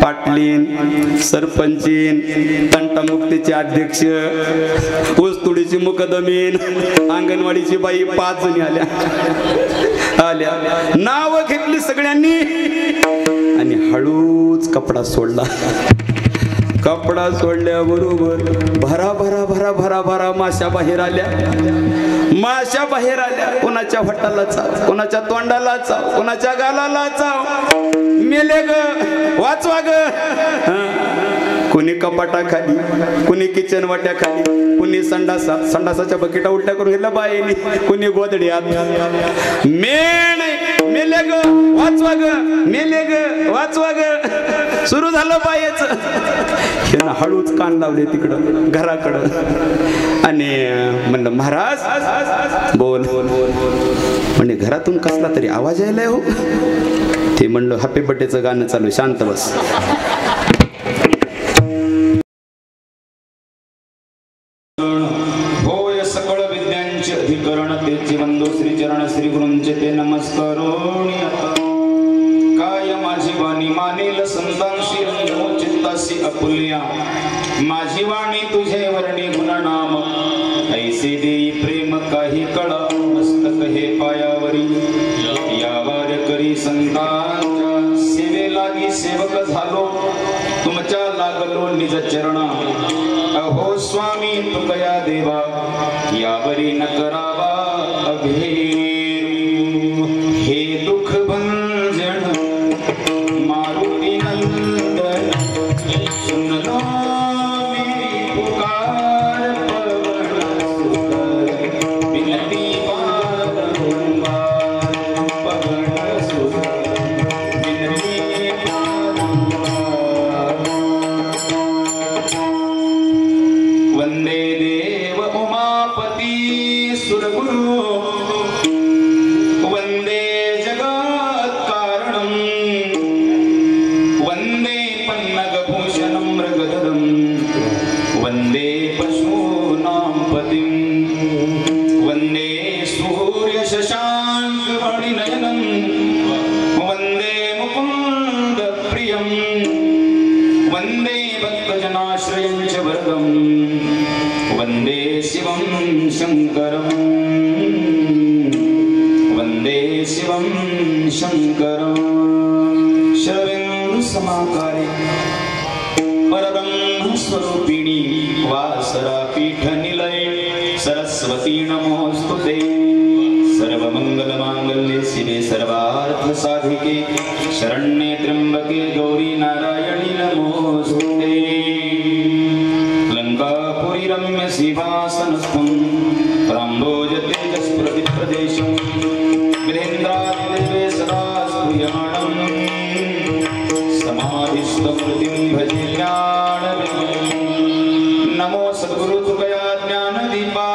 पाटलीन, सरपंचीन, तंटामुक्तीचे अध्यक्ष, ऊसतोडीची मुकदमीन, अंगणवाडीची बाई 5 जणी आल्या नाव घेतली सगळ्यांनी आणि हळूच कपडा सोडला. कपडा सोडल्याबरोबर भरा भरा भरा भरा भरा माश्या बाहेर आल्या. कोणाच्या हटाला चाव, कोणाच्या तोंडाला चाव, कोणाच्या गालाला चाव. मेले ग, वाचवा ग. कुणी कपाटाखाली, कुणी किचन वाट्याखाली, कुणी संडासाच्या बकेटा उलट्या करून घेतल्या बाईनी, कुणी गोदड्यात. मेले ग, वाचवा ग, मेले ग, वाचवा ग. सुरू झालं बायच. हळूच कान लावले तिकडं घराकडं आणि म्हणलं महाराज बोल. म्हणजे घरातून कसला तरी आवाज यायलाय हो. ते म्हणलं हॅपी बर्थडेचं गाणं चालू, शांत बस. होय सकळ विद्यांचे अधिकरण तेचे वंदो श्री चरण श्री गुरूंचे ते नमस्कारोणी. काय माझी वाणी मानेल संतांशी रंगो चित्तासी अपुल्या. माझी वाणी तुझे वर्णी गुणनाम ऐसे देई प्रेम काही कळा. मस्तक हे पायावरी यावर करी संतांच्या सेवे लागी सेवक झालो. तुमच्या लागलो निज चरणा. अहो स्वामी तुकया देवा यावरी न करावा अभेरू. हे दुःख भंजन मारुती नंदन सुनलो मेरी पुकार. पवन विनती वारंवार पवन सुत विनती वारंवार. वंदे देव उमापती सुरगुरु. वंदे जगत् कारणं. वंदे पन्नगभूषणं मृगधरं. वंदे पशूनां पतिं. वंदे सूर्य शशांक मणिनयनं. वंदे मुकुन्द प्रियं. वंदे भक्तजनाश्रयं च वरदं. वंदे शिवं शंकरं. वंदे शिवं शंकरं. शरवेन्दु समाकारे परब्रह्म स्वरूपिणी वासरा पीठ निलये सरस्वती नमोस्तुते. सर्वमंगल मांगल्ये शिवे सर्वार्थ साधिके शरण्ये त्र्यंबके गौरी नारायणी नमोस्तुते. लंकापुरी रम्य सिंहासनस्थं राम्भोज तेजस्प्रतिप्रदेशं वीरेन्द्रादिदेवे सदा स्तूयमानं. समाधिस्थमूर्तिं भजे ज्ञानविमलं. नमो सद्गुरु तुकया ज्ञानदीपा.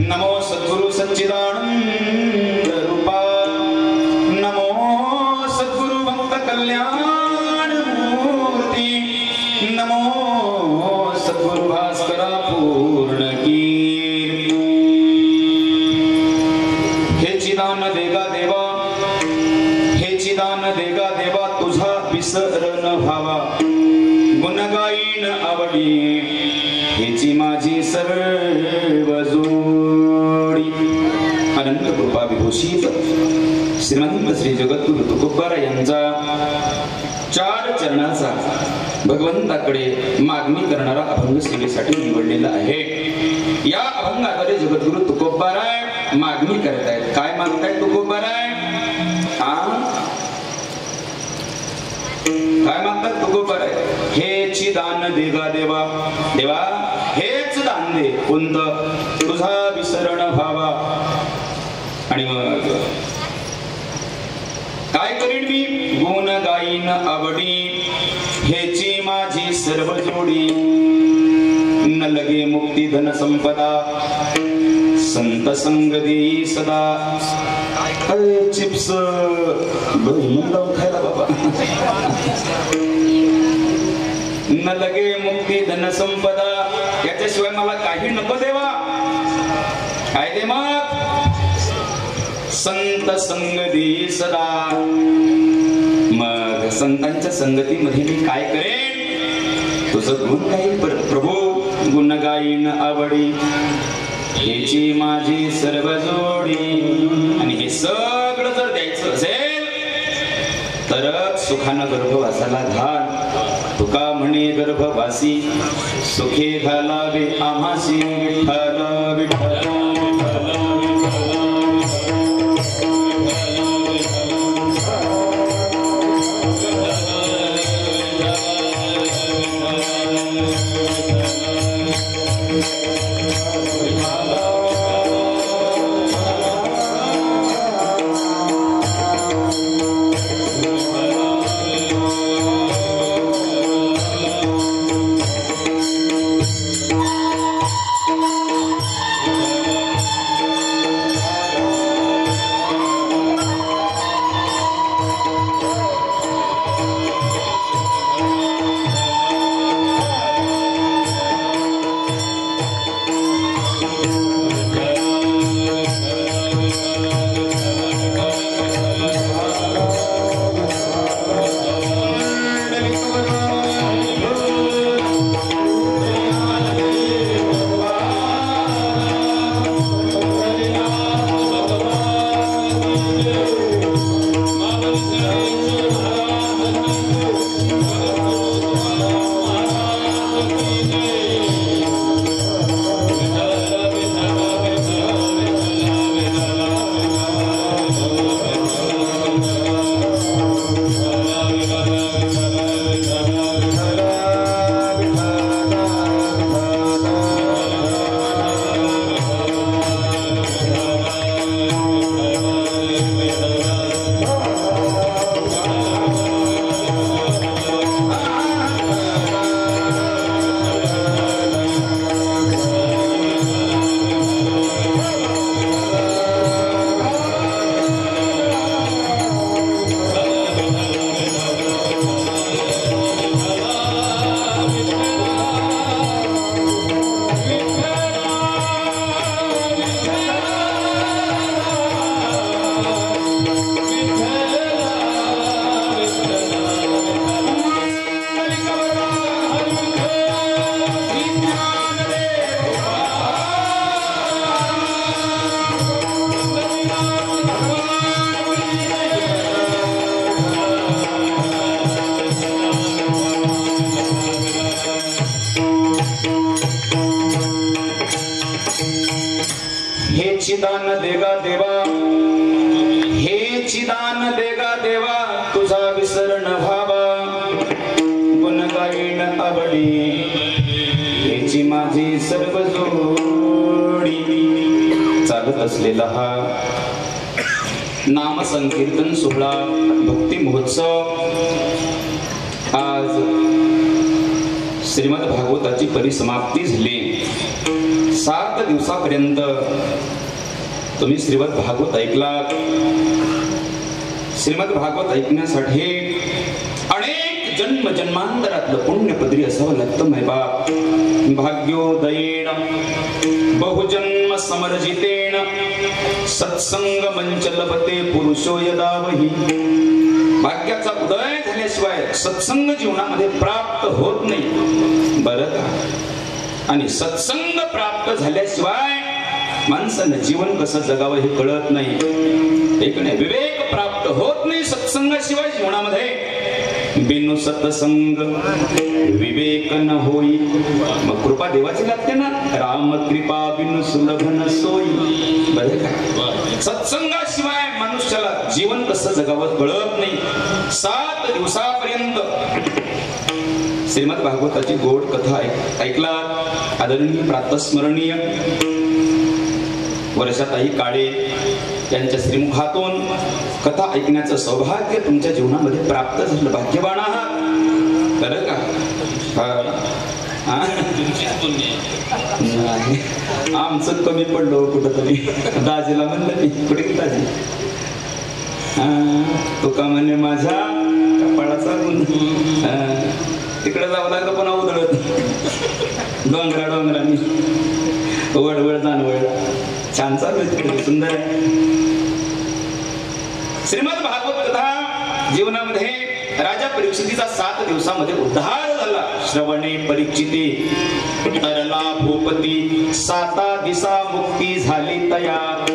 नमो सद्गुरु सच्चिदानंद रूपा. नमो सद्गुरु भक्त कल्याण मूर्ति. नमो सद्गुरु भास्करा पूर्ण कीर्ती. हे चिदान देगा देवा, हे चिदान देगा देवा तुझा विसर न व्हावा. गुण गाईन आवडी हेची माझी सर्व जोडी. अनंत कृपा विभूषित श्रीमंत श्री जगद्गुरु तुकोबारा यांचा 4 चरणाचा भगवंताकडे मागणी करणारा अभंग सेवेसाठी निवडलेला आहे. या अभंगाद्वारे जगद्गुरु तुकोबाराय मागणी करत आहेत. काय मागतायत तुकोबाराय? काय मागतात तुकोबाराय? हेच दान देगा देवा. देवा हेच दान दे. कोणतं? तुझा विसरण व्हावा. आणि मग काय करीन मी? गुण गाईन आवडी हेची माझी सर्व जोडी. न लगे मुक्ती धन संपदा संत संग देई सदा. अरे चिप्स खायला बाबा. न लगे मुक्ती धन संपदा. याच्याशिवाय मला काही नको देवा. काय दे मग? संत संग देई सदा. मग संतांच्या संगतीमध्ये मी काय करेन? तुझं गुण गाईन प्रभू, गुण गाईन आवडी हेची माझी सर्व जोडी. आणि हे सगळं जर द्यायचं असेल तरच सुखानं गर्भवासाला घाल. तुका म्हणे गर्भवासी सुखे घालावे आम्हासी. विठ्ठल विठ्ठल चिदान देगा देवा, हे चिदान देगा देवा, तुझा विसरण व्हावा. गुण गाईन आवडी हेची माझी सर्व जोडी. चालत असलेला हा नाम संकीर्तन सोहळा, भक्ती महोत्सव आज श्रीमद भागवताची परिसमाप्ती झाली. 7 दिवसापर्यंत तुम्ही श्रीमद भागवत ऐकलात. श्रीमद भागवत ऐकण्यासाठी अनेक जन्म जन्मांतरातलं पुण्य पदरी असावं लागतं माय बाप. भाग्योदयेन बहुजन्म समर्जितेन सत्संग मंच लभते पुरुषो यदावही. भाग्याचा उदय झाल्याशिवाय सत्संग जीवनामध्ये प्राप्त होत नाही बरं का. आणि सत्संग प्राप्त झाल्याशिवाय माणसानं जीवन कसं जगावं हे कळत नाही. एक नाही, विवेक प्राप्त होत नाही सत्संगाशिवाय जीवनामध्ये. बिनु सत्संग विवेक न होई. मग कृपा देवाची लागते ना. राम कृपा बिनु सुलभ न सोई. बरं का. सत्संगाशिवाय मनुष्याला जीवन कसं जगावं कळत नाही. 7 दिवसापर्यंत श्रीमद भागवताची गोड कथा ऐकला. आदरणीय प्रातस्मरणीय वर्षाताई काळे यांच्या श्रीमुखातून कथा ऐकण्याचं सौभाग्य तुमच्या जीवनामध्ये प्राप्त झालं. भाग्यवान आहात बरं का. आमचं कमी पडलो कुठंतरी. दाजीला म्हणलं मी, कुठे गेली दाजी? तुका म्हणे माझ्या कपाळाचा गुण. तिकडे जावं लागलं पण उधळत डोंगराने वडवड जानवड. छान चालू आहे तिकडे, सुंदर आहे. श्रीमद भागवत कथा जीवनामध्ये राजा परीक्षितीचा 7 दिवसामध्ये उद्धार झाला. श्रवणे परीक्षिते तरला भूपती 7 दिसा मुक्ती झाली तयार.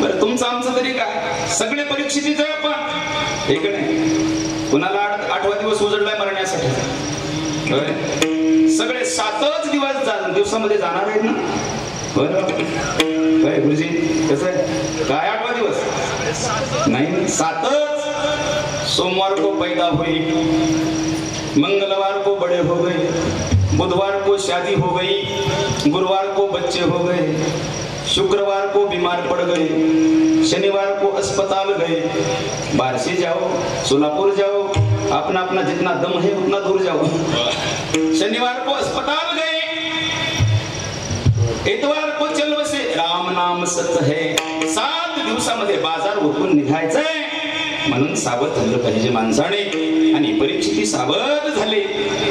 बरं तुमचं आमचं तरी काय, सगळे परीक्षितीच आहे आपण, एक नाही. कुणाला 8वा दिवस उजडलाय मरण्यासाठी, सगळे 7च दिवसामध्ये जाणार आहेत ना. बरं काय गुरुजी कसं आहे काय 8वा दिवस नाही, 7च. सोमवार को पैदा हुई, मंगलवार को बड़े हो गए, बुधवार को शादी हो गई, गुरुवार को बच्चे हो गए, शुक्रवार को बीमार पड़ गए, शनिवार को अस्पताल गए, बारसी जाओ, सोलापुर जाओ, अपना अपना जितना दम है उतना दूर जाओ. शनिवार को अस्पताल गए, इतवार को चल बसे, राम नाम सत है. 7 दिवसामध्ये बाजार उठून निघायचंय, म्हणून सावध झालं पाहिजे माणसाने. आणि परीक्षिती सावध झाले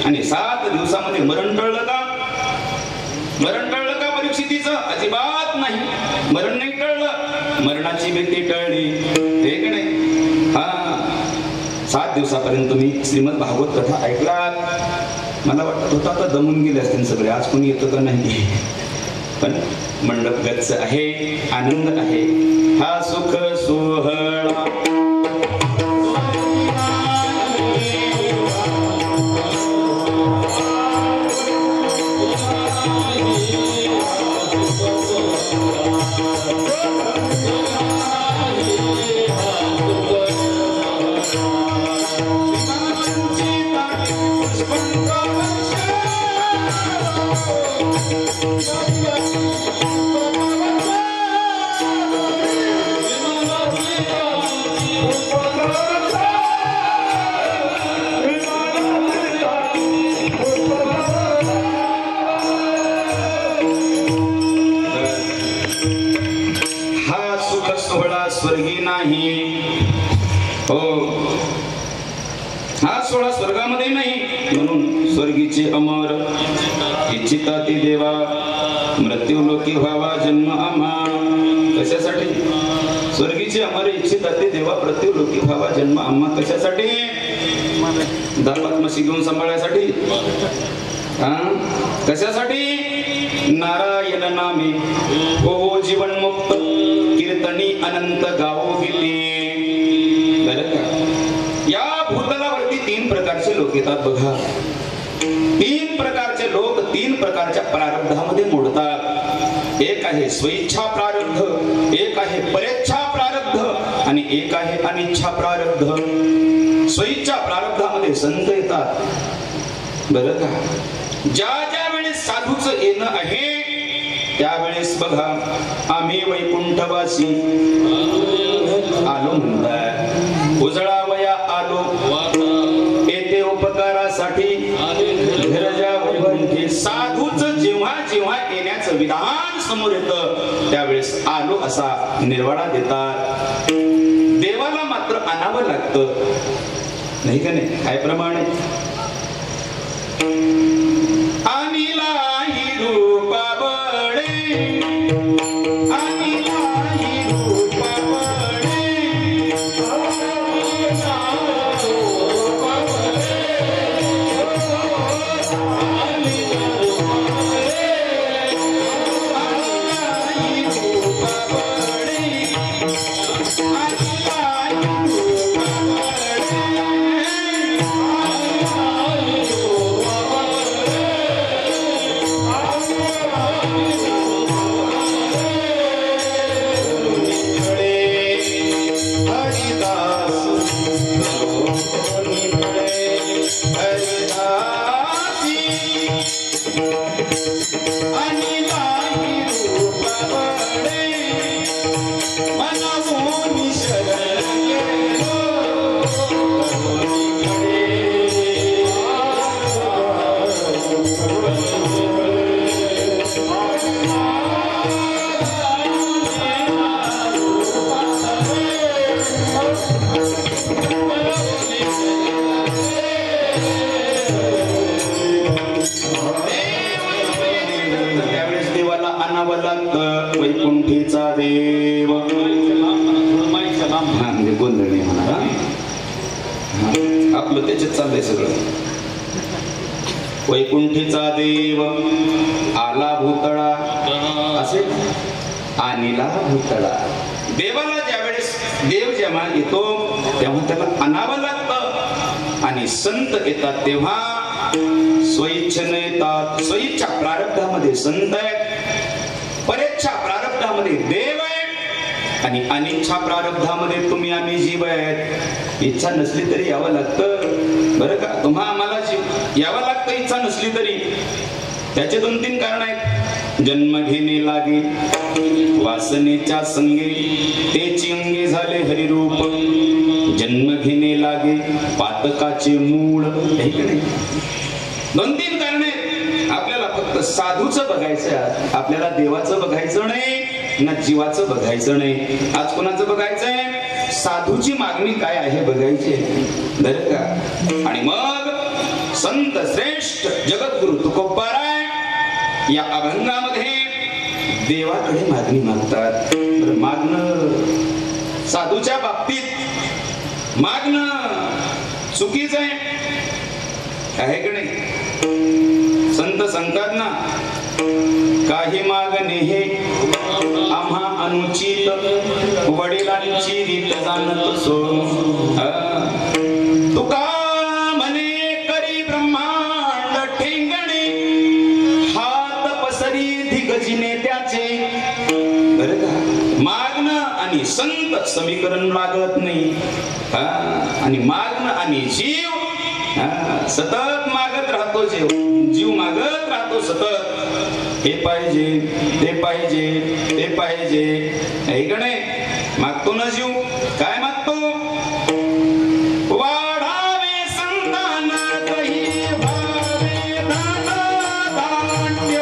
आणि 7 दिवसामध्ये मरण टळलं का? मरण टळलं का परीक्षितीचं? अजिबात नाही, मरण नाही टळलं. मरणाची भीती टळली, ठीक नाही. हा 7 दिवसापर्यंत तुम्ही श्रीमद भागवत कथा ऐकलात. मला वाटत होतं आता दमून गेले असतील सगळे, आज कोणी येतं का नाही. पण मंडप गच्च आहे, आनंद आहे, हा सुख सोहळा. स्वर्गी नाही हो, हा सोहळा स्वर्गामध्ये नाही. म्हणून स्वर्गीचे अमर इच्छिता ती देवा, मृत्यू लोकी व्हावा जन्म आम्हा. कशासाठी? स्वर्गीचे अमर इच्छिता ते देवा, मृत्यू लोकी व्हावा जन्म आम्हा. कशासाठी? दापात म्हशी घेऊन सांभाळण्यासाठी. कशासाठी? नारायण नामे हो जीवन मुक्त, कीर्तनी अनंत गावो गीते. या भूतलावरती 3 प्रकारचे लोक येतात बघा. 3 प्रकारचे लोक 3 प्रकारच्या प्रारब्धामध्ये मोडतात. एक आहे स्वेच्छा प्रारब्ध, एक आहे परेच्छा प्रारब्ध आणि एक आहे अनिच्छा प्रारब्ध. स्वेच्छा प्रारब्धामध्ये संत येतात बरं का. ज्या वेळेस साधूचं येणं आहे त्यावेळेस बघा, आम्ही वैकुंठवासी आलो म्हणतात. उजळावया आलो येथे उपकारासाठी, धीरजा वैकुंठी. साधूच जेव्हा जेव्हा येण्याचं विधान समोर येतं त्यावेळेस आलो असा निर्वाळा देतात. देवाला मात्र आणावं लागतं नाही का नाही. काय प्रमाणे? आपलं त्याच्यात चाललंय सगळं. वैकुंठीचा देव आला भूतळा असे आणिला भूतळा. देवाला ज्यावेळेस देव जेव्हा येतो तेव्हा त्याला आणावं लागतं आणि संत येतात तेव्हा स्वइच्छेने येतात. स्वइच्छा प्रारब्धामध्ये संत आहेत, परेच्छा प्रारब्धामध्ये देव आहे आणि अनिच्छा प्रारब्धामध्ये तुम्ही आम्ही जीव आहेत. इच्छा नसली तरी यावं लागतं बरं का. तुम्हा आम्हाला जीव यावं लागतं इच्छा नसली तरी. त्याचे 2-3 कारण आहेत. जन्म घेणे लागे वासनेच्या संगे तेची अंगे झाले हरिरूप. जन्म घेणे लागे पातकाचे मूळ. हे की नाही 2-3 कारण आहेत. आपल्याला फक्त साधूचं बघायचं, आपल्याला देवाचं बघायचं नाही ना जीवाचं बघायचं नाही. आज कोणाचं बघायचंय? साधूची मागणी काय आहे बघायची बरं का. आणि मग संत श्रेष्ठ जगद्गुरु तुकोबाराय या अभंगामध्ये देवाकडे मागणी मागतात. मागणं साधूच्या बाबतीत मागणं चुकीचं आहे का नाही. संत सांगतात ना, काही मागणे हे आम्हा अनुचित वडिलांची रीत जाणत सो. तुका म्हणे करी ब्रह्मांड ठेंगणे हात पसरी धिगजिने त्याचे. बरं का. मागणं आणि संत समीकरण लागत नाही. आणि मागणं आणि जीव सतत मागत राहतो. जीव मागत राहतो सतत. हे पाहिजे ते पाहिजे ते पाहिजे. ऐकणे मागतो ना जीव. काय मागतो? वाढावे संतान कही भावे धन धान्य.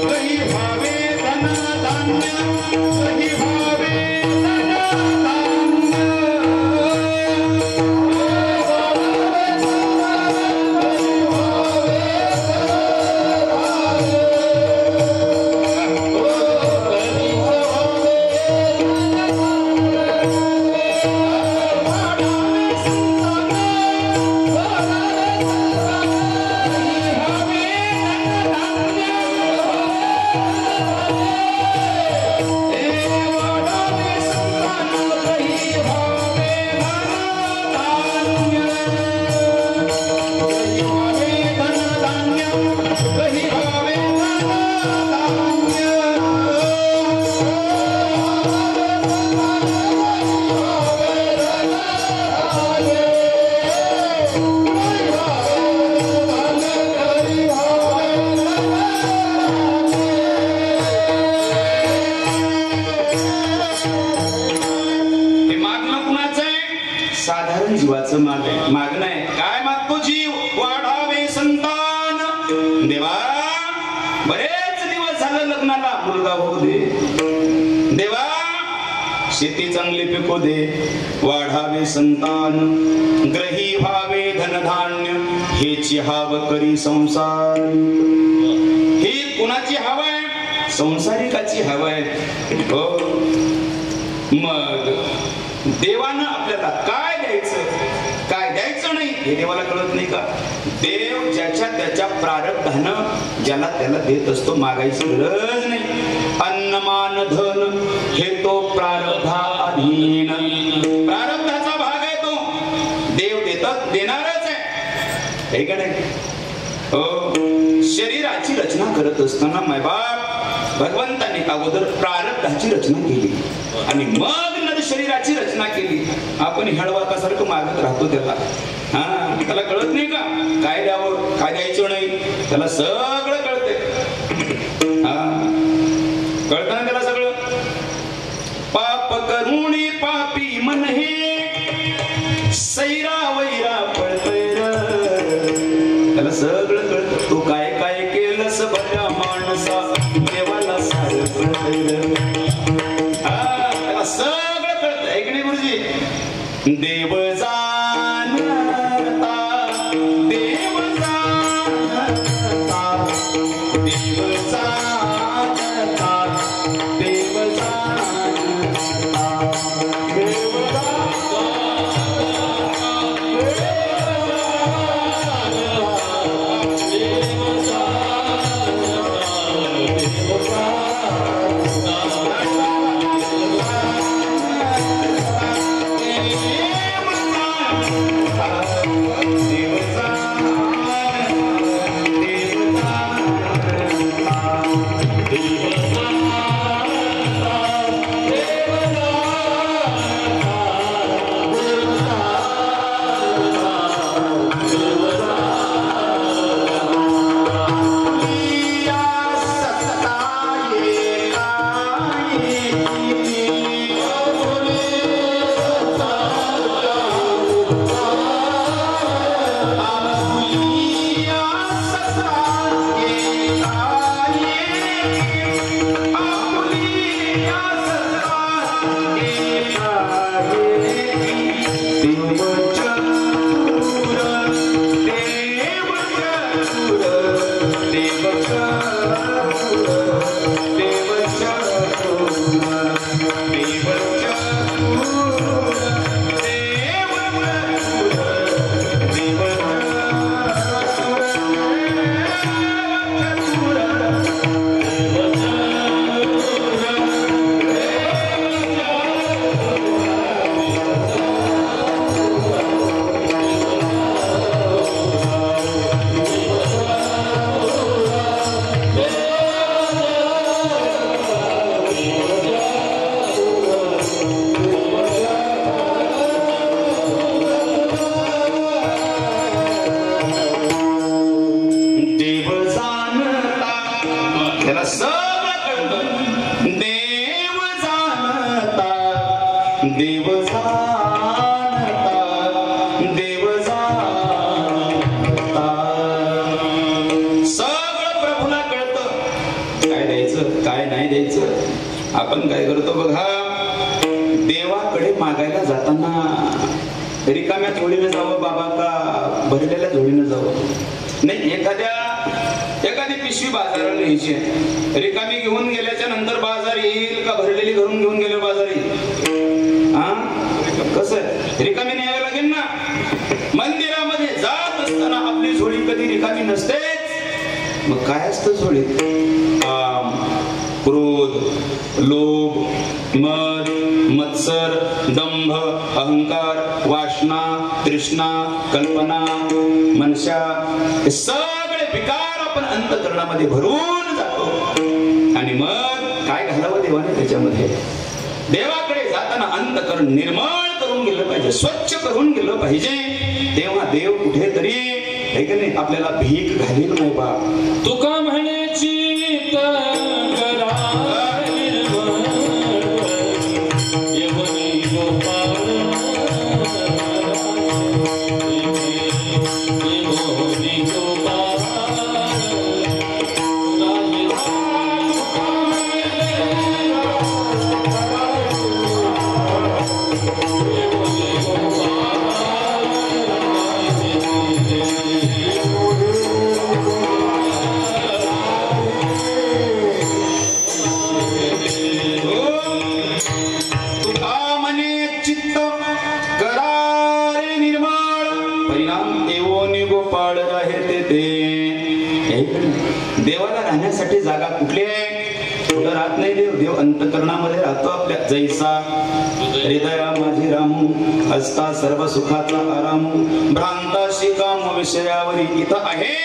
कही भावे धन धान्य. कही भावे धन धान्य. जीवाचं मागणं आहे. काय मागतो जीव? वाढावे संतान. देवा बरेच दिवस झालं लग्नाला मुलगा होऊ दे. देवा शेती चांगली पिकू दे. वाढावे संतान. ग्रही व्हावे धनधान्य. हेची हाव करी संसार. ही कुणाची हवा आहे? संसारिकाची हवा आहे. हो. मग देवानं आपल्याला काय द्यायचं काय द्यायचं नाही हे देवाला कळत नाही का? देव ज्याच्या त्याच्या प्रारब्धानं ज्याला त्याला देत असतो. मागायची गरज नाही. अन्नमान धन हे तो प्रारब्धाधीन. प्रारब्धाचा भाग आहे तो. देव देतात देणारच आहे का नाही. हो. शरीराची रचना करत असताना मायबाप भगवंताने अगोदर प्रारब्धाची रचना केली आणि मग शरीराची रचना केली. आपण हेळवाकासारखं मागत राहतो त्याला. त्याला कळत नाही का काय द्यावं काय द्यायचं नाही. त्याला सगळं कळते. कळतं ना त्याला सगळं. पाप करुणी पापी मन हे सैरा वैरा पळतय. त्याला सगळं कळतं. तू काय काय केलंस बऱ्या माणसा देवाला सारं कळतय. त्याला सगळं देव जाणता देव जाणता देव जाणता देव जाणता देव जाणता द्यायचं. आपण काय करतो बघा, देवाकडे मागायला जाताना रिकाम्या जोडीनं जावं बाबा का भरलेल्या जोडीनं जावं? नाही, एखादी पिशवी बाजाराला न्यायची आहे, रिकामी घेऊन गेल्याच्या नंतर बाजार येईल का भरलेली घरून घेऊन गेले बाजार येईल? हा, कसं आहे, रिकामी न्यावी लागेल ना. मंदिरामध्ये जात असताना आपली झोळी कधी रिकामी नसतेच. मग काय असतं झोळीत? काम, क्रोध, लोभ, मद, मत्सर, दंभ, अहंकार, वासना, तृष्णा, कल्पना, मनशा, हे सगळे विकार आपण अंतःकरणामध्ये भरून जातो. आणि मग काय घालावं देवाने त्याच्यामध्ये? देवाकडे जाताना अंतःकरण निर्मळ करून गेलं पाहिजे, स्वच्छ करून गेलं पाहिजे. तेव्हा देव कुठेतरी आपल्याला भीक घालील नाही बा. तुका म्हणायची देवाला राहण्यासाठी जागा कुठली आहे? कुठं राहत नाही देव. देव अंतःकरणामध्ये राहतो आपल्या. जैसा हृदया माझी रामू, हस्ता सर्व सुखाचा आरामू, भ्रांताशी काम विषयावरी. इथं आहे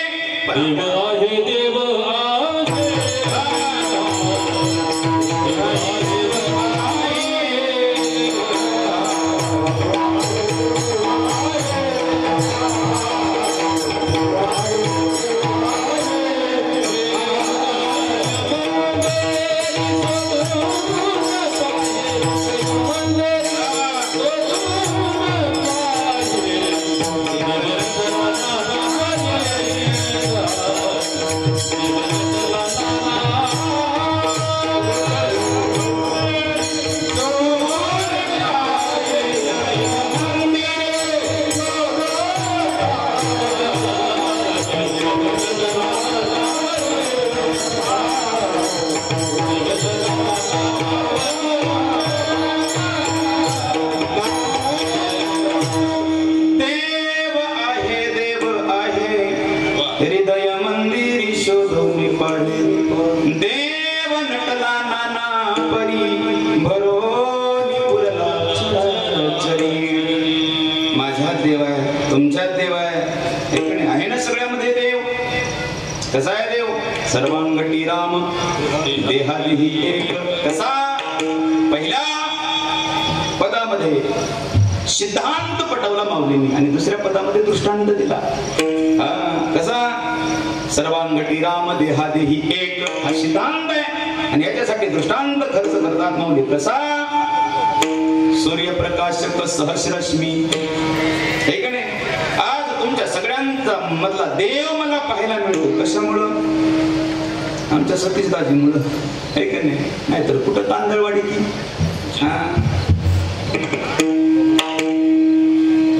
देव कसा आहे देव? सर्वांगटी राम देहादेही एक. कसा? पहिल्या पदामध्ये सिद्धांत पटवला माऊलींनी आणि दुसऱ्या पदामध्ये दृष्टांत दिला. कसा? सर्वांगटी राम देहादेही एक हा सिद्धांत आहे आणि याच्यासाठी दृष्टांत खर्च करतात माऊली. कसा? सूर्यप्रकाशक सहस्रश्मी. हे का नाही? आज तुमच्या सगळ्यांचा मधला देव मला पाहायला मिळतो. कशामुळं? आमच्या सतीश दाजीमुळं. हे का नाही? नाहीतर कुठं तांदळवाडी की.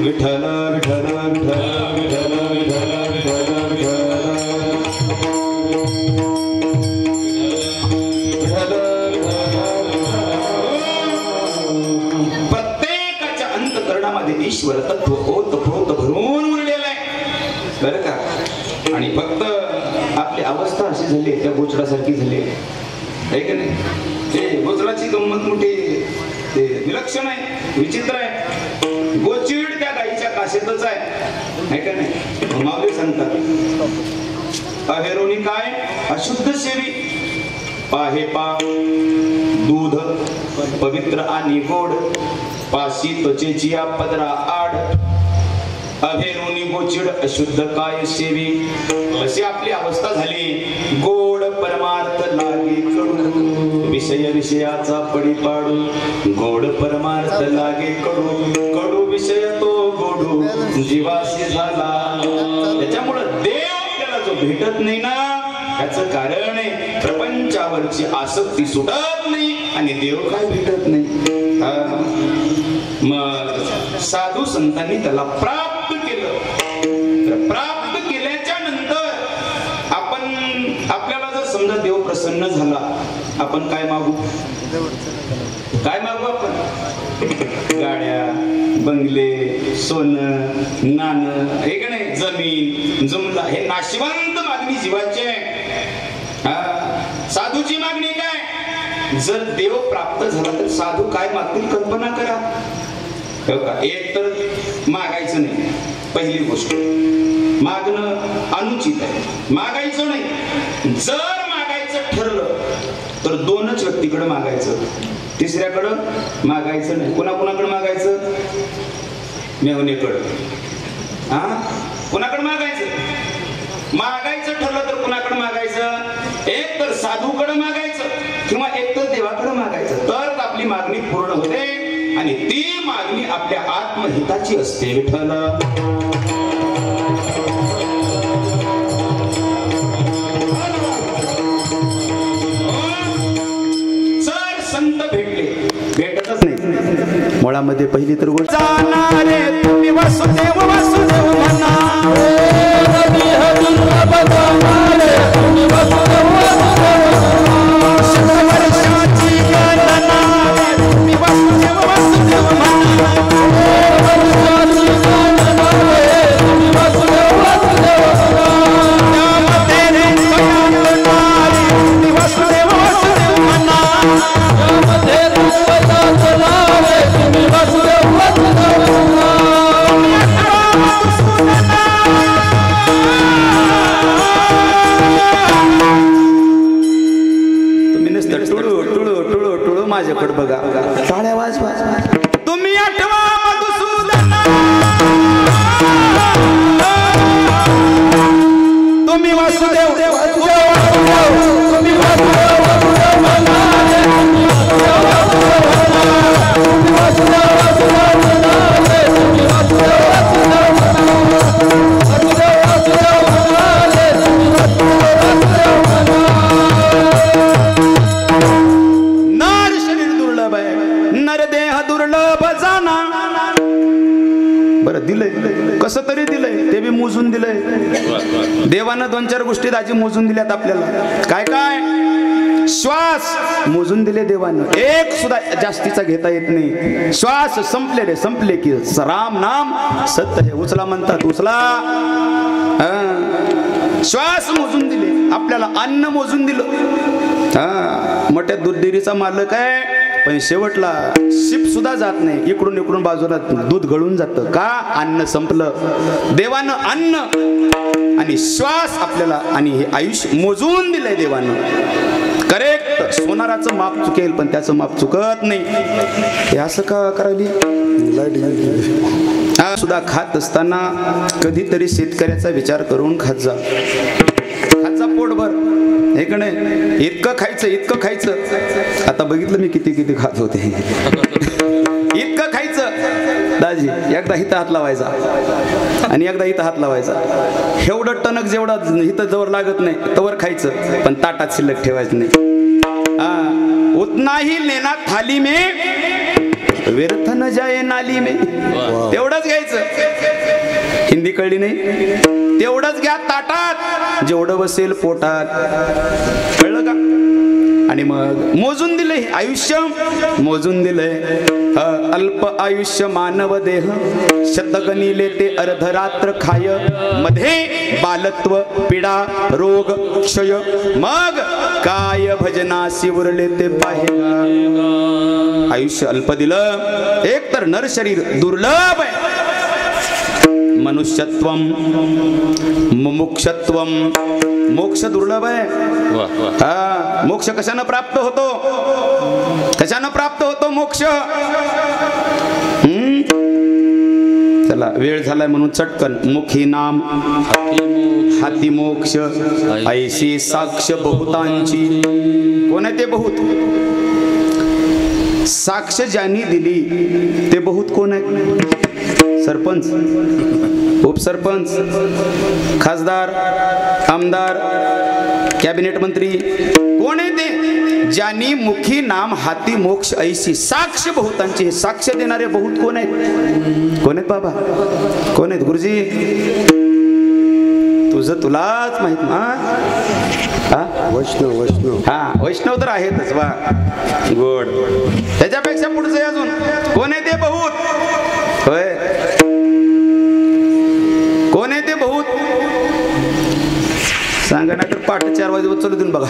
विठ्ठल विठ्ठल विठ्ठल विठ्ठल विठ्ठल विठ्ठल. प्रत्येकाच्या अंतःकरणामध्ये ईश्वर तत्व ओतप्रोत भरून उरलेलं आहे बरं का. आणि फक्त आपली अवस्था अशी झाली त्या गोचडासारखी झाली आहे का नाही. ते गोचडाची गंमत मोठी ते विलक्षण आहे, विचित्र आहे. गोचिड त्या गाईच्या काशेतच आहे का नाही. माऊली सांगतात अहेरोनी काय अशुद्ध सेवी पाहे पा दूध पवित्र आणि गोड पाशी त्वचेची या पदरा आड. अभेरोनी गोचिड अशुद्ध काय सेवी. अशी आपली अवस्था झाली. गोड परमार्थ लागे कडू विषय विषयाचा पडी पाडू. गोड परमार्थ लागे कडू कडू विषय तो गोडू जीवाशी झाला. त्याच्यामुळं देव आपल्याला जो भेटत नाही ना ह्याचं कारण आहे प्रपंचावरची आसक्ती सुटत नाही आणि देव काय भेटत नाही. मग साधू संतांनी त्याला प्राप्त केलं. तर प्राप्त केल्याच्या नंतर आपल्याला जर समजा देव प्रसन्न झाला, आपण काय मागू? काय मागू आपण? गाड्या, बंगले, सोनं, नाणं, हे का नाही, जमीन, जुमला, हे नाशिवंत मागणी जीवाची आहे. साधूची मागणी काय? जर देव प्राप्त झाला तर साधू काय मागतील कल्पना करा. एक तर मागायचं नाही, पहिली गोष्ट. मागणं अनुचित आहे, मागायचं नाही. जर मागायचं ठरलं तर दोनच व्यक्तीकडे मागायचं, तिसऱ्याकडं मागायचं नाही. कुणाकुणाकडे मागायचं? मेहुणीकडं. कुणाकडे मागायचं? मागायचं ठरलं तर कुणाकडे मागायचं? एक तर साधूकडे मागायचं किंवा एक तर देवाकडे मागायचं. तर आपली मागणी पूर्ण होते आणि ती मागणी आपल्या आत्महिताची असते. विठ्ठल मुळामध्ये पहिली तर गोष्ट जाणारे तुम्ही वासुदेव वासुदेव म्हणा. शतवर्षाची गणना तुम्ही वासुदेव वासुदेव म्हणा. माझ्याकडे बघा, टाळ्या वाजवा. तुम्ही आठवा मधुसूदन, तुम्ही वासुदेव तुम्ही दिलंय, कसं तरी दिलंय, ते बी मोजून दिलंय देवानं. 2-4 गोष्टी दाजी मोजून दिल्यात आपल्याला. काय काय? श्वास मोजून दिले देवानं, एक सुद्धा जास्तीचा घेता येत नाही. श्वास संपले रे, संपले की राम नाम सत्य हे उचला म्हणतात, उचला. श्वास मोजून दिले आपल्याला, अन्न मोजून दिलं. मोठ्या दूध डेअरीचा मालक आहे, पण शेवटला शिप सुद्धा जात नाही, इकडून इकडून बाजूला दूध गळून जातं. का? अन्न संपलं. देवानं अन्न आणि श्वास आपल्याला आणि हे आयुष्य मोजून दिलंय देवानं. करेक्ट. सोनाराचं माप चुकेल पण त्याचं माप चुकत नाही. हे असं का करायली? सुद्धा खात असताना कधीतरी शेतकऱ्याचा विचार करून खात जा. खात जा पोटभर, हे का नाही? इतकं खायचं, इतकं खायचं. आता बघितलं मी किती किती खात होते. इतकं खायचं दाजी, एकदा हिथं हात लावायचा आणि एकदा इथं हात लावायचा. एवढं टणक जेवढा हिथं जवळ लागत नाही तवर खायचं, पण ताटात शिल्लक ठेवायचं नाही. उतना ही लेना थाली में व्यर्थ न जाए नाली में. तेवढंच घ्यायचं. हिंदी कळली नाही? तेवढंच घ्या ताटात जेवढं बसेल पोटात. कळलं का? आणि मग मोजून दिले आयुष्य, मोजून दिले. अल्प आयुष्य मानव देह, शतगणिले ते अर्धरात्र खाय. मध्ये बालत्व, पीडा, रोग, क्षय. मग काय भजनासी उरले ते पाहिला. आयुष्य अल्प दिलं. एक तर नर शरीर दुर्लभ आहे. मनुष्यत्वम, मुमुक्षत्वम, मोक्ष दुर्लभ आहे. मोक्ष कशानं प्राप्त होतो? कशानं प्राप्त होतो मोक्ष? चला वेळ झालाय म्हणून चटकन. मुखी नाम हाती मोक्ष, ऐशी साक्ष बहुतांची. कोण आहे ते बहुत? साक्ष ज्यांनी दिली ते बहुत कोण आहे? सरपंच, उपसरपंच, खासदार, आमदार, कॅबिनेट मंत्री कोण आहे ते? ज्यांनी मुखी नाम हाती मोक्ष ऐसी साक्ष बहुतांची. हे साक्ष देणारे बहुत कोण आहेत? कोण आहेत बाबा? कोण आहेत गुरुजी? तुझं तुलाच माहित ना. वैष्णव हा वैष्णव तर आहेतच वा गोड. त्याच्यापेक्षा पुढचं अजून कोण आहे ते? बहुत. होय कोण आहे ते बहुत? सांगा ना तर पाठ 4 वाजे चलू देऊन बघा.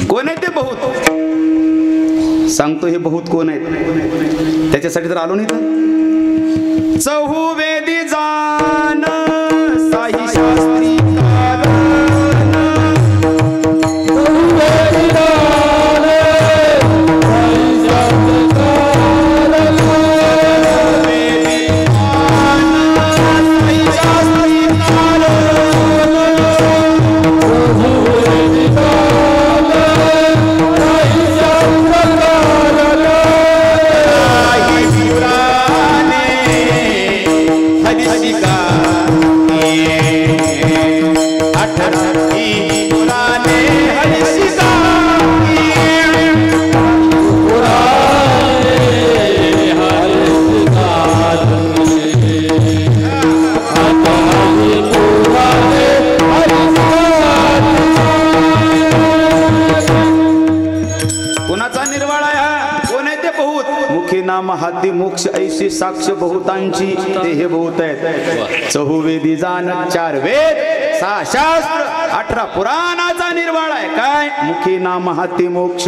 कोण आहे ते बहुत? सांगतो हे बहुत कोण आहेत. त्याच्यासाठी तर आलो नाही तर चहुवेदी जान साही शास्त्री हाती मोक्ष ऐशी साक्ष बहुतांची. ते हे बहुत आहेत. चहुवेदी जाण 4 वेद 6 शास्त्र 18 पुराणाचा निर्वाळा आहे. काय? मुखी नाम हाती मोक्ष.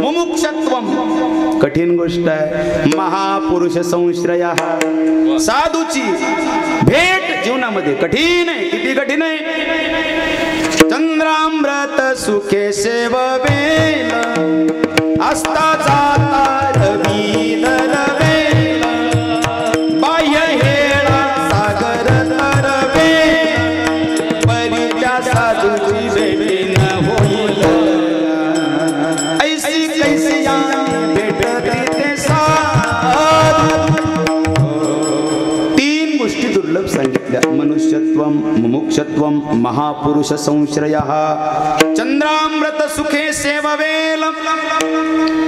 मुमुक्षत्वम कठीण गोष्ट आहे. महापुरुष संश्रय साधूची भेट जीवनामध्ये कठीण आहे. किती कठीण आहे? चंद्रामृत सुखे सेववेल असता जाता रवी दरवेल बाह्य हेळा सागर तरवे परी त्या साधूची भेटी न होईल ऐसी कैसी भेटती ते साधू. 3 गोष्टी दुर्लभ सांगितल्या. मनुष्यत्वम मुमुक्षत्वम महापुरुष संश्रयः. चंद्रामृत सुखे सेववेल.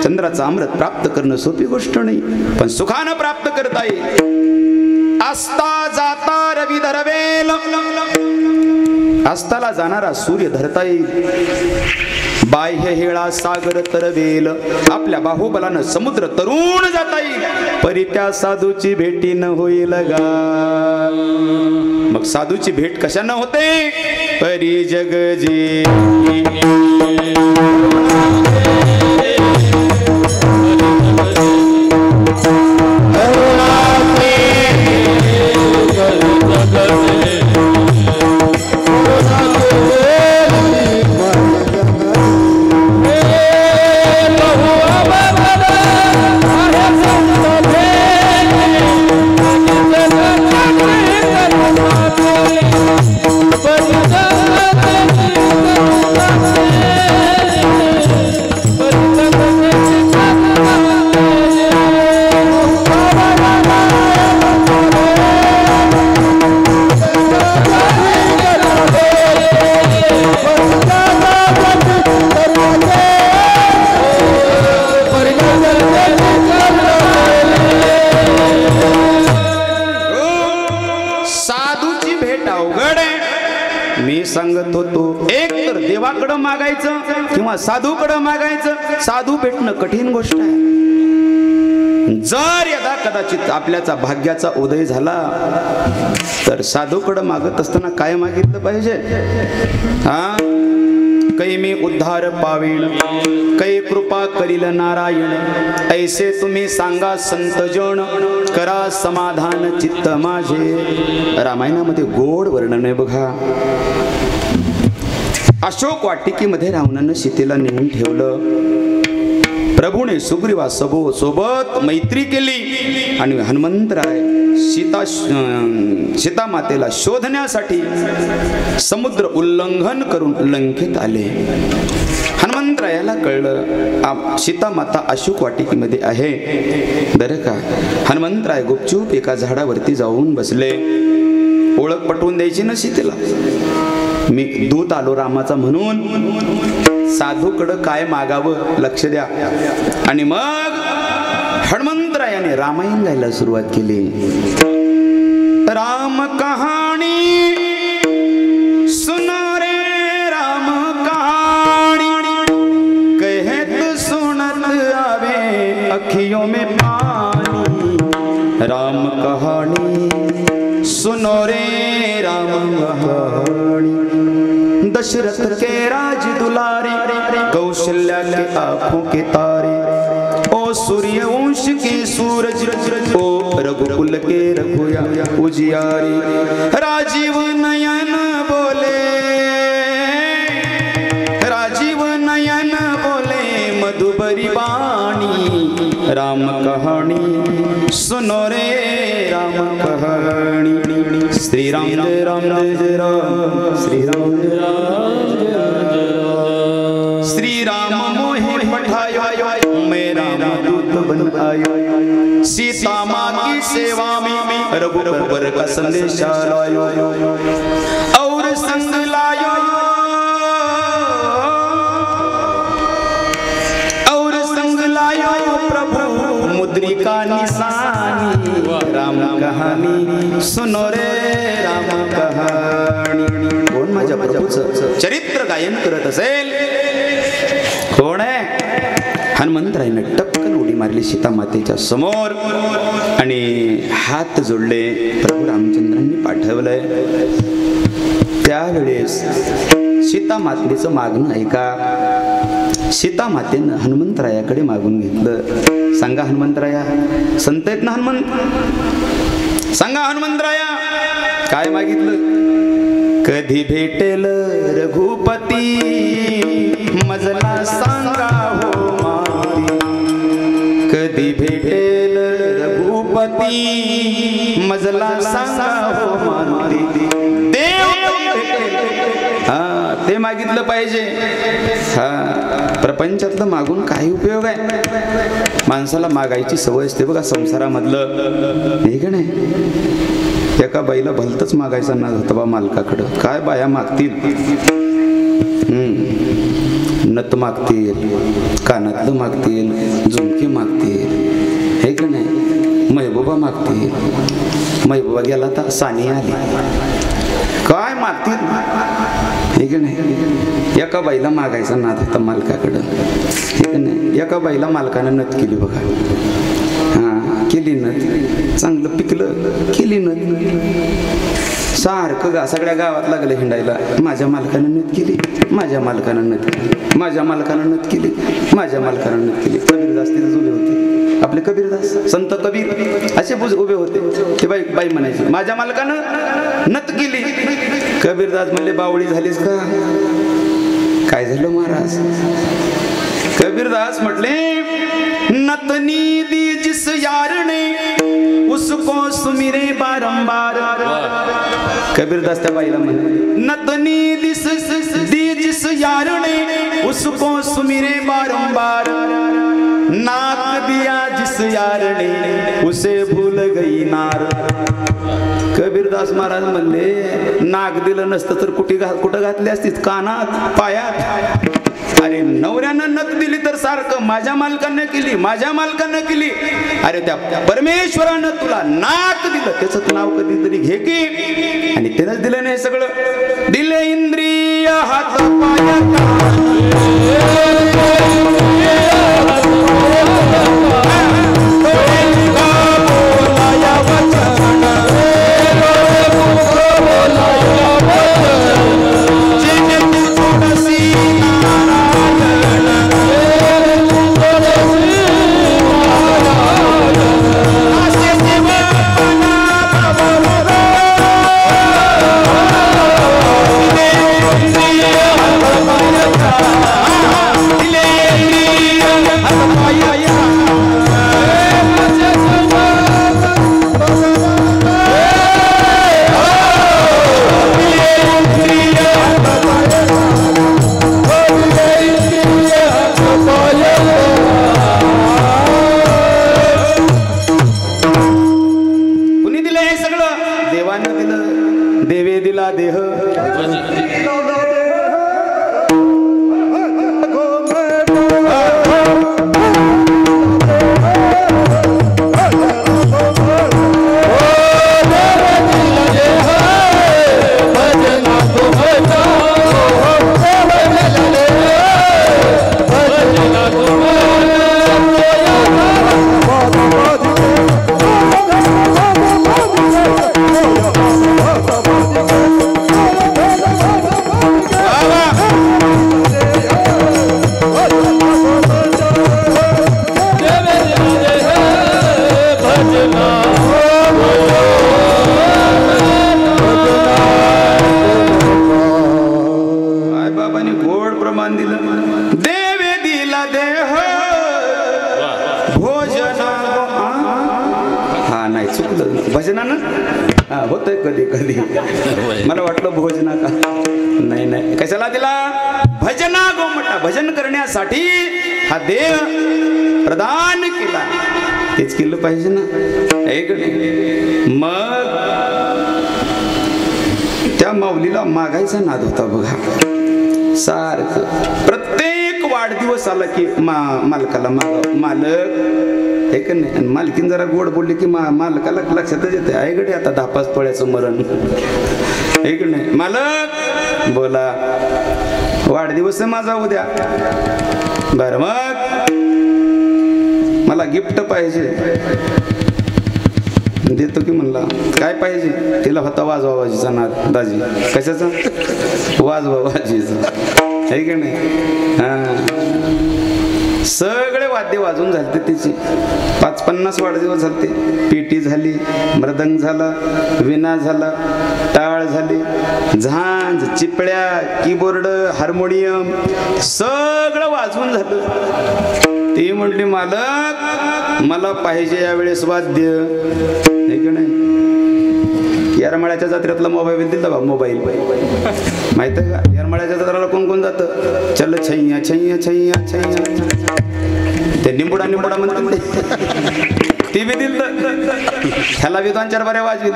चंद्राचं अमृत प्राप्त करणं सोपी गोष्ट नाही, पण सुखानं प्राप्त करता येईल. अस्ता जाता रवी धरवेल. अस्ताला जाणारा सूर्य धरता येईल. बाह्य हेळा सागर तरवेल. आपल्या बाहुबलानं समुद्र तरुण जाता येईल. परी त्या साधूची भेटी न होईल गा. मग साधूची भेट कशानं होते? परी जगजी सांगत होतो. एक तर देवाकडं मागायचं किंवा साधूकडं मागायचं. साधू भेटणं कठीण गोष्ट आहे. जर यदा कदाचित आपल्याचा भाग्याचा उदय झाला तर साधूकडं मागत असताना काय मागितलं पाहिजे? हा कै मी उद्धार पावेण कै कृपा करील नारायण ऐसे तुम्ही सांगा संत जन करा समाधान चित्त माझे. रामायणामध्ये गोड वर्णन आहे बघा. अशोक वाटिकेमध्ये रावणानं सीतेला नेऊन ठेवलं. प्रभूने सुग्रीवा सोबत मैत्री केली आणि हनुमंतराय सीता मातेला शोधण्यासाठी समुद्र उल्लंघन करून लंकेत आले. हनुमंतरायाला कळलं सीता माता अशोक वाटिकेमध्ये आहे बरं का. हनुमंतराय गुपचूप एका झाडावरती जाऊन बसले. ओळख पटवून द्यायची ना सीतेला. मी दूत आलो रामाचा म्हणून. साधूकडं काय मागावं लक्ष द्या. आणि मग हनुमंतरायाने रामायण गायला सुरुवात केली. राम कहाणी सुनो रे राम कहानी, कहत सुनत आवे अखियों में पानी. राम कहानी सुनो रे राम कहानी, दशरथ के राज दुलारे, कौशल्या के आंखों के तारे, ओ सूर्यवंश के सूरज, ओ रघुकुल के रघुया उजियारे. राजीव नयन बोले, राजीव नयन बोले मधुबरी बाणी. राम कहानी सुनो रे राम कहानी. श्री राम जय राम जय राम, श्री राम जय राम जय राम. श्री राम मोहे पठायो, मैं राम दूत बन आयो. सीता माँ की सेवा में रघुबर का संदेश लायो, और संग लायो, और संग लायो प्रभु मुद्रिका निशानी. राम कहानी सुनो रे राम कहानी. कोण माझ्या प्रभूचं चरित्र गायन करत असेल? कोण आहे? हनुमंतरायानं टपकन उडी मारली सीता मातेच्या समोर आणि हात जोडले. प्रभू रामचंद्रांनी पाठवलंय. त्यावेळेस सीता मातेचं मागणं ऐका. सीता मातेनं हनुमंतरायाकडे मागून घेतलं. सांगा हनुमंतराया, संत आहेत ना हनुमंत, सांगा हनुमंतराया काय मागितलं? कधी भेटेल रघुपती मजला सांगा हो माती. कधी भेटेल रघुपती मजला सांगा हो माती. देव हा ते मागितलं पाहिजे. हा प्रपंचातलं मागून काही उपयोग आहे? माणसाला मागायची सवय असते बघा संसारामधलं, हे का नाही? एका बाईला भलतच मागायचा ना होता बा मालकाकडं. काय बाया मागतील? नथ मागतील, कानातलं मागतील, झुमकी मागतील, हे का नाही? महबूबा मागतील. महबूबा गेला तर सानिया आली. काय मागतील? हे का नाही? एका बाईला मागायचा नाद होता मालकाकडं, हे का नाही? एका बाईला मालकानं नथ केली बघा. हा केली नथ, चांगलं पिकलं, केली नथ. सारखं सगळ्या गावात लागलं हिंडायला. माझ्या मालकानं नथ केली, माझ्या मालकानं नथ केली, माझ्या मालकानं नथ केली, माझ्या मालकानं नथ केली. कबीरदास तिथेच उभे होते. आपले कबीरदास संत कबीर असे उभे होते. ते बाई म्हणायची माझ्या मालकानं नथ केली. कबीरदास म्हणले बावळी झालीस का? काय झालं महाराज? कबीरदास म्हटले नतनी दी जिस यार ने उसको सुमिरे बारंबार. कबीरदास त्या बाईला म्हणे नतनी दी जिस यार ने उसको सुमिरे बारंबार. नाक दिया जिस यार ने उसे भूल गई नार. कबीरदास महाराज म्हणले नाक दिलं नसतं तर कुठं घातली असतीत? कानात, पायात. अरे नवऱ्यानं नथ दिली तर सारखं माझ्या मालकानं केली, माझ्या मालकानं केली. अरे त्या परमेश्वरानं तुला नाक दिलं, त्याचं नाव कधीतरी घे की. आणि त्यानंच दिलं नाही सगळं. दिले इंद्रिय हात पाया, देवे दिला देह होतंय कधी कधी मला वाटलं भोजना का नाही नाही कशाला दिला भजना गोमटा भजन करण्यासाठी हा देव प्रदान केला तेच केलं पाहिजे ना एक मग त्या माऊलीला मागायचा नाद होता बघा सारखं प्रत्येक वाढदिवस आला की मालकाला मालक एक नाही आणि मालकीन जरा गोड बोलली की मालकाला लक्षातच येते ऐकडे आता 10-5 तोळ्याचं मरण एक नाही मालक बोला वाढदिवस माझा उद्या बर मग मला गिफ्ट पाहिजे देतो की म्हणला काय पाहिजे तिला होता वाजवाबाजीचा नाद दाजी कशाचा वाजवाबाजीचा आहे की नाही हा सगळे वाद्य वाजून झालते तिची 50 वाढदिवस झालते पेटी झाली मृदंग झाला विना झाला टाळ झाली झांज चिपळ्या कीबोर्ड हार्मोनियम सगळं वाजवून झालं ती म्हटली मालक मला पाहिजे यावेळेस वाद्य आहे की नाही येरमाळ्याच्या जत्रेतला मोबाईल दिला बा मोबाईल माहित आहे का येरमाळ्याच्या जत्रेला कोण कोण जातं चल छैया छैया छैया छैया ते निंबुडा निंबुडा म्हणतात ती बी दिल ह्याला बी 2-4 बऱ्या वाजवित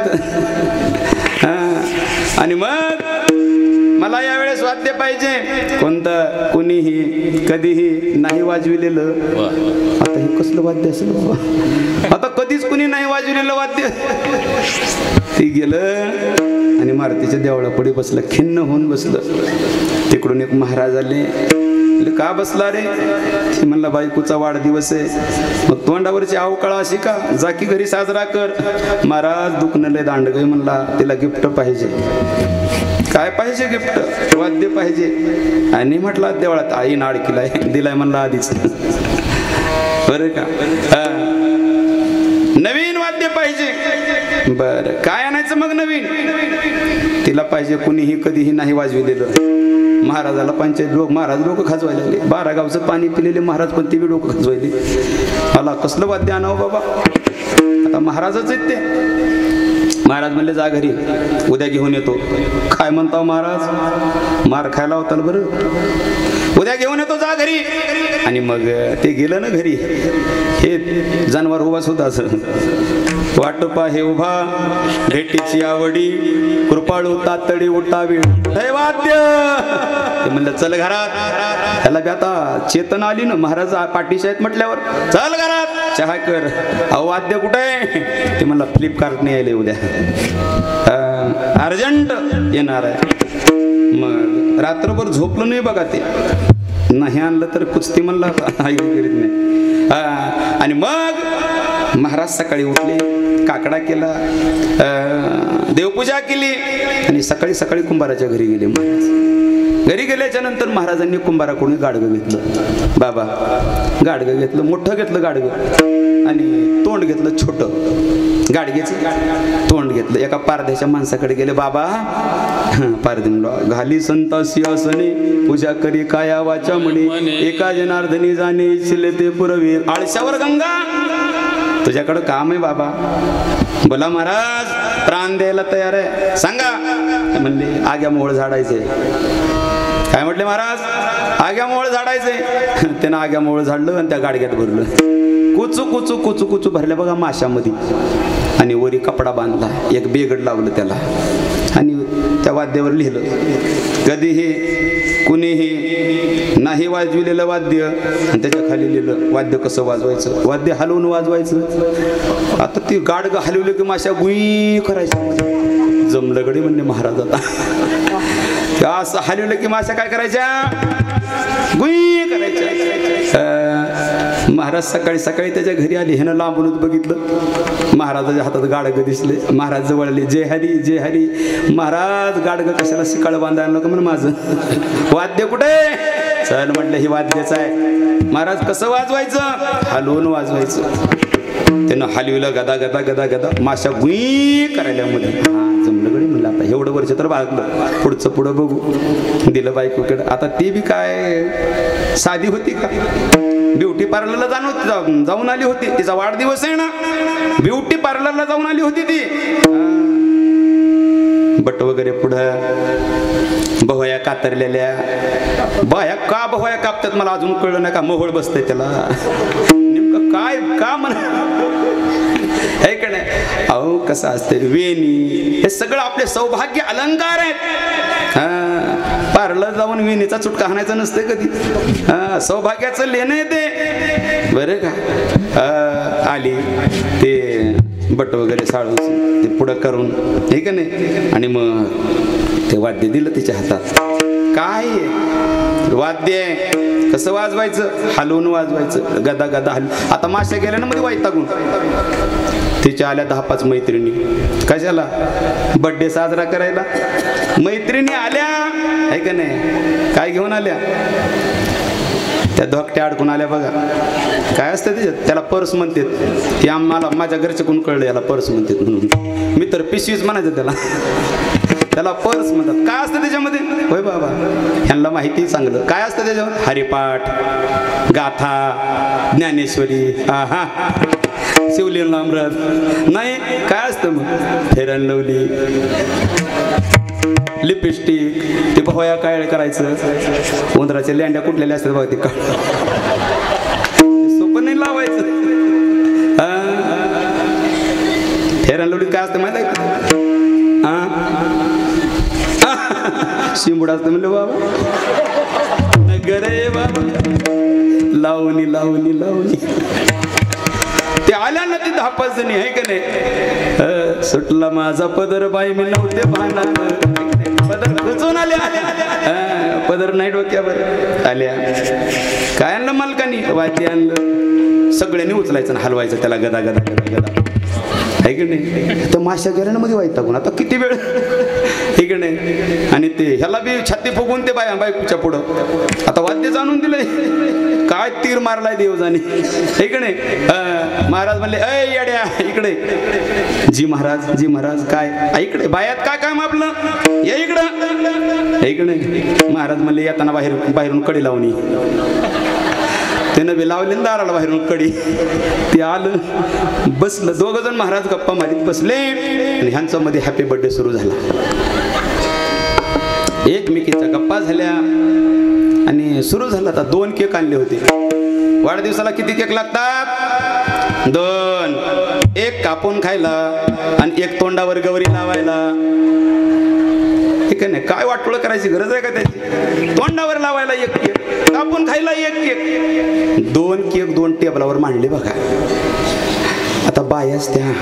आणि मग मला यावेळेस वाद्य पाहिजे कोणतं कुणीही कधीही नाही वाजविलेलं आता हे कसलं वाद्य असेल बाबा आता कधीच कुणी नाही वाजविलेलं वाद्य ती गेलं आणि मारुतीच्या देवळापुढे बसलं खिन्न होऊन बसलं तिकडून एक महाराज आले का बसला रे ती म्हणला बायकोचा वाढदिवस आहे मग तोंडावरची अवकाळा अशी का जा की घरी साजरा कर महाराज दुखणं लय दांड गय म्हणला तिला गिफ्ट पाहिजे काय पाहिजे गिफ्ट वाद्य पाहिजे आणि म्हटलं देवळात आई नाडकीलाय दिलाय म्हणला आधीच बरं का नवीन वाद्य पाहिजे बर काय आणायचं मग नवीन तिला पाहिजे कुणीही कधीही नाही वाजविलेलं महाराजाला पंचायत लोक महाराज डोकं खाजवायला लागले 12 गावचं पाणी पिलेले महाराज पण ते बी डोकं खाजवायले मला कसलं वाद्य आणावं बाबा आता महाराजच आहेत ते महाराज म्हणले जा घरी उद्या घेऊन येतो काय म्हणता महाराज मार खायला होता बरं उद्या घेऊन येतो जा घरी आणि मग ते गेलं ना घरी हे जनावर उभाच होता असं वाटपा हे उभा भेटीची आवडी कृपाळू तातडी उठावी हे वाद्य ते म्हणलं चल घरात त्याला बी आता चेतना आली ना महाराज पाठीशी आहेत म्हटल्यावर चल घरात चहा कर अहो वाद्य कुठे आहे ते म्हणलं फ्लिपकार्टने यायले उद्या अर्जंट येणार आहे मग रात्रभर झोपलं नाही बघा ते नाही आणलं तर कुस्ती म्हणला ऐकू करीत नाही आणि मग महाराज सकाळी उठले काकडा केला देवपूजा केली आणि सकाळी सकाळी कुंभाराच्या घरी गेले महाराज घरी गेल्याच्या नंतर महाराजांनी कुंभाराकडून गाडगं घेतलं बाबा गाडगं घेतलं मोठं घेतलं गाडगं आणि तोंड घेतलं छोटं गाडगेचं तोंड घेतलं एका पारध्याच्या माणसाकडे गेले बाबा पारधी घाली संतासी असणे पूजा करी काया वाचा म्हणे एका जनार्दनी जाणे इच्छिले ते पुरवीर आळशावर गंगा तुझ्याकडं काम आहे बाबा बोला महाराज प्राण द्यायला तयार आहे सांगा म्हणले आग्या मोळ झाडायचे काय म्हटले महाराज आग्या मोळ झाडायचे त्यानं आग्या मोळ झाडलं आणि त्या गाडग्यात भरलं कुचू कुचू कुचू कुचू भरल्या बघा माशामध्ये आणि वरी कपडा बांधला एक बेगड लावलं त्याला आणि त्या वाद्यावर लिहिलं कधीही कुणीही नाही वाजविलेलं वाद्य आणि त्याच्या खाली लिहिलं वाद्य कसं वाजवायचं, वाद्य हलवून वाजवायचं. आता ती गाडगं हलवलं की माशा गुई करायच्या. जमलं गडी म्हणणे महाराज आता असं हलवलं की माशा काय करायच्या, गुई करायच्या. महाराज सकाळी सकाळी त्याच्या घरी आले, ह्यानं लांबूनच बघितलं, महाराजाच्या हातात गाडगं दिसले. महाराज जवळ आले, जय हरी जय हरी. महाराज गाडगं कशाला शिकाळ बांधायला नको म्हणून माझं वाद्य कुठे. चल म्हटलं ही वाद्यच आहे. महाराज कसं वाजवायचं, हलवून वाजवायचं. त्यानं हलविलं गदा गदा गदा गदा, माशा गुई करायला मध्ये. जमलं गडी म्हणलं आता एवढं वर्ष तर भागलं, पुढचं पुढं बघू. दिलं बायकोकडे. आता ती बी काय साधी होती का, ब्युटी पार्लरला जाऊन आली होती. तिचा वाढदिवस आहे ना, ब्युटी पार्लरला जाऊन आली होती ती. बट वगैरे पुढं भवया कातरलेल्या. बाया का भवया कापतात मला अजून कळलं नाही. का मोहळ बसतंय त्याला नेमकं काय का म्हणा आहे का नाही. अहो कसं असते वेणी, हे सगळं आपले सौभाग्य अलंकार आहेत. पार्लर जाऊन वेणीचा चुटका हाणायचा नसते कधी. सौभाग्याचं लेणं येते बरं का. आली ते बट वगैरे साळून ते पुढं करून हे का नाही, आणि मग ते वाद्य दिलं तिच्या हातात. काय वाद्य कसं वाजवायचं, हलवून वाजवायचं. गदा गदा हल. आता माशा गेल्या ना मध्ये वैतागून. तिच्या आल्या 10-5 मैत्रिणी. कशाला, बर्थडे साजरा करायला. मैत्रिणी आल्या आहे का नाही, काय घेऊन आल्या, त्या धोकट्या अडकून आल्या बघा. काय असतं त्याच्यात, त्याला पर्स म्हणतात. ते आम्हाला माझ्या घरचे कोण कळलं याला पर्स म्हणतात म्हणून. मी तर पिशवीच म्हणायचं त्याला, त्याला पर्स म्हणतात. काय असतं त्याच्यामध्ये, होय बाबा ह्यांना माहिती चांगलं. काय असतं त्याच्यावर, हरिपाठ, गाथा, ज्ञानेश्वरी, हा शिवलीन अमृत नाही. काय असतं मग, फेरन लवली, लिपस्टिक, ते भवया काय करायचं. उंदराच्या लेंड्या कुठलेल्या असतात बघा, ते सोपं नाही लावायचं. फेरन लवली काय असतं माहिती आहे का, शिंबुड असतं म्हणलं बाबा. गरे बाबा लावणी लावणी लावणी. ते आल्या ना ती 10-5 जणी आहे का नाही. सुटला माझा पदर बाई मी नव्हते भानात. पदर खुचून आल्या, पदर नाही डोक्यावर आल्या. काय आणलं मालकानी, वाद्य आणलं. सगळ्यांनी उचलायचं ना हलवायचं त्याला गदा गदा गदा गदा आहे की नाही. तर माशा गेल्या मध्ये वाईटागून आता किती वेळ आहे की नाही. आणि ते ह्याला बी छाती फुगून ते बायकोच्या पुढं आता वाद्य जाणून दिलंय. काय तीर मारलाय देवजाने आहे की नाही. महाराज म्हणले अय येड्या इकडे. जी महाराज जी महाराज. काय इकडे बायात काय काम आपलं, या इकडं आहे की नाही. महाराज म्हणले येताना बाहेरून कडी लावणी. त्यानं बी लावले दाराला बाहेरून कडी. ते आलं बसलं, 2 जण महाराज गप्पा मारीत बसले आणि ह्यांच्या मध्ये हॅपी बर्थडे सुरू झाला. एकमेकीच्या गप्पा झाल्या आणि सुरू झाला. आता 2 केक आणले होते. वाढदिवसाला किती केक लागतात, 2. एक कापून खायला आणि एक तोंडावर गौरी लावायला. ठीक आहे ना, काय वाटोळ करायची गरज आहे का त्याची. तोंडावर लावायला एक केक, कापून खायला एक केक. 2 केक 2 टेबलावर मांडले बघा. आता बायाच त्या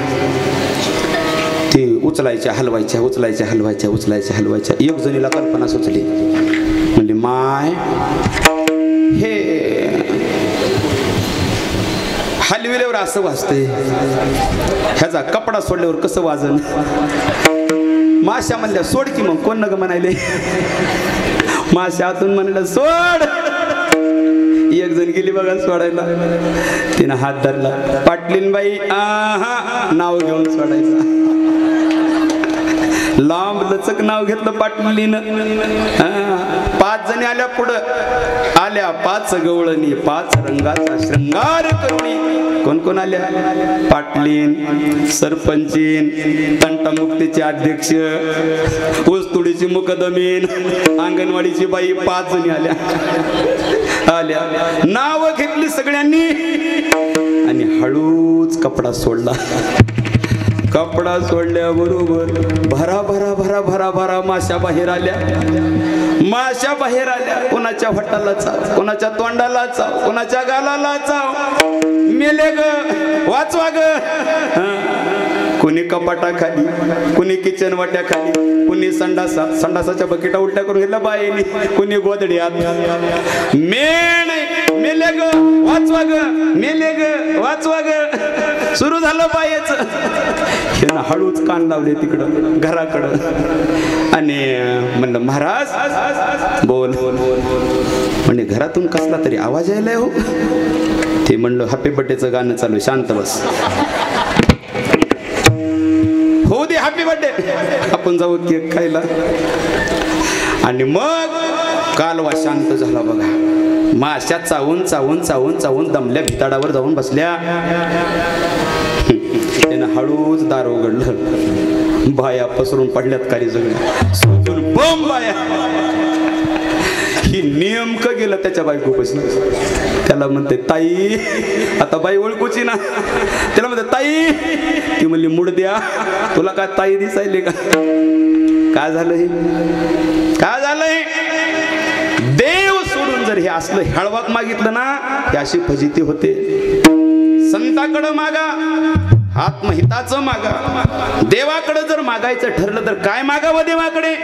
ते उचलायच्या हलवायच्या, उचलायच्या हलवायच्या, उचलायच्या हलवायच्या. एक जणीला कल्पना सुचली, म्हणजे माय हे हलविल्यावर असं वाजतंय, ह्याचा कपडा सोडल्यावर कसं वाजन. माश्या म्हणल्या सोड की मग. कोण नग म्हणायले, माश्या आतून म्हणलं सोड. एक जण गेली बघा सोडायला. तिनं हात धरला. पाटलीन बाई नाव घेऊन सोडायचा. लांब लचक नाव घेतलं पाटलीनं. 5 जणी आल्या पुढं. आल्या 5 गवळणी, 5 रंगाचा श्रृंगार करुणी. कोण कोण आल्या, पाटलीन, सरपंचीन, तंटामुक्तीचे अध्यक्ष, ऊसतोडीची मुकदमीन, अंगणवाडीची बाई. 5 जणी आल्या. नाव घेतली सगळ्यांनी आणि हळूच कपडा सोडला. कपडा सोडल्याबरोबर भरा भरा भरा भरा भरा माश्या बाहेर आल्या. माश्या बाहेर आल्या. कोणाच्या हटाला चाव, कोणाच्या तोंडाला चाव, कोणाच्या गालाला चाव. मेले ग, वाचवा ग. कुणी कपाटाखाली, कुणी किचन वाट्याखाली, कुणी संडासाच्या बकेटा उलट्या करून घेतल्या बाईने, कुणी गोदड्यात. मेले ग, वाचवा ग, मेले ग, वाचवा ग. सुरू झालं बायचं. हे हळूच कान लावले तिकडं घराकडं आणि म्हणलं महाराज बोल. म्हणजे घरातून कसला तरी आवाज यायलाय हो. ते म्हणलं हॅपी बर्थडेचं गाणं चालू, शांत बस. हो दे हॅपी बर्थडे, आपण जाऊ केक खायला. आणि मग कालवा शांत झाला बघा. माश्या चावून चावून चावून चावून दमल्या, भिताडावर जाऊन बसल्या. त्यानं हळूच दार उघडलं. बाया पसरून पडल्यात काही सगळ्या सोडून बम बाया. ही नेमकं गेलं त्याच्या बायकोपासून. त्याला म्हणते ताई. आता बाई ओळखूची ना. त्याला म्हणते ताई. ती म्हणली मूड द्या. तुला काय ताई दिसायले का? काय झालं हे? काय झालं हे? देव सोडून जर हे असलं हळवाक मागितलं ना, ही अशी फजिती होते. संताकडं मागा, आत्महिताचं मागा. देवाकडं जर मागायचं ठरलं तर काय मागावं देवाकडे?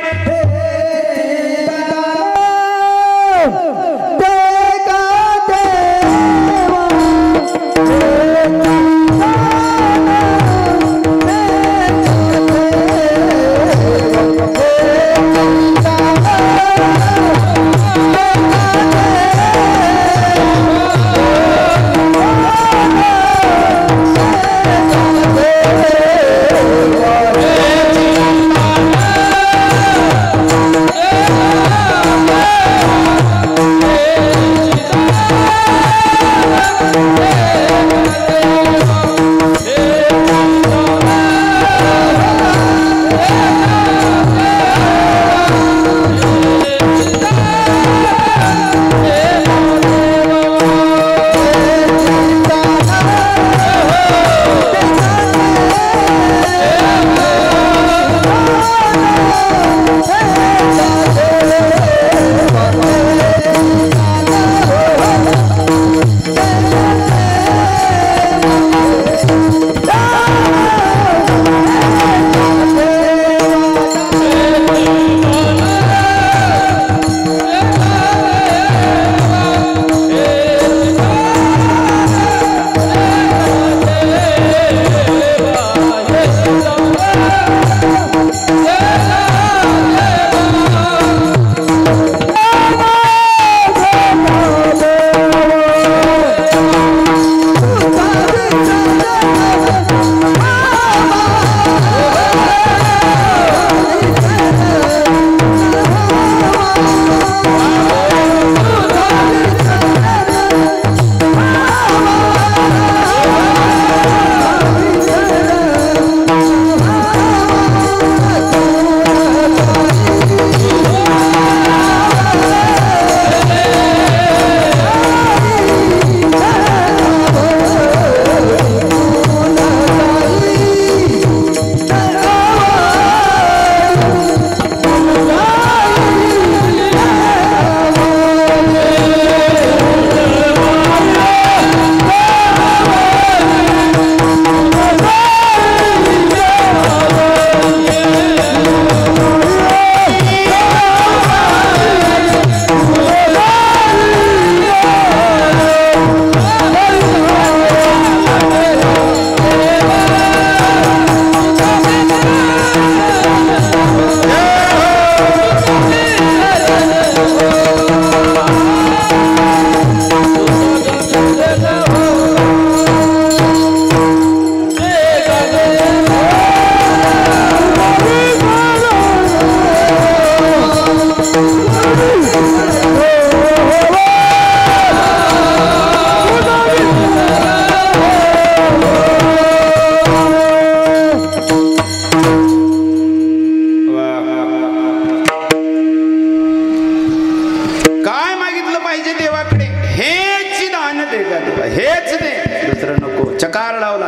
हेच दे, दुसरं नको. चकार लावला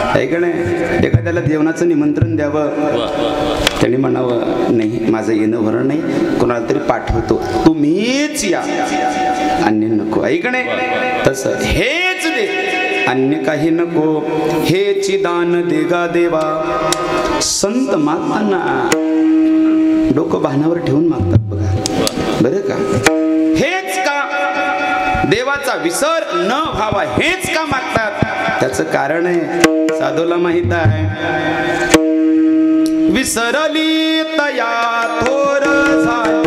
आहे का नाही? एखाद्याला जेवणाचं निमंत्रण द्यावं, त्याने म्हणावं नाही माझं येणं बरं नाही, कोणाला तरी पाठवतो, तुम्हीच या, अन्य नको. ऐक नाही तसं हेच दे, अन्य काही नको, हेची दान देगा देवा. संत मागताना डोकं भानावर ठेवून मागतात बघा, बरं का. हेच का देवाचा विसर न व्हावा, हेच का मागतात. त्याचं कारण आहे, साधूला माहित आहे. विसरली तया थोर झाली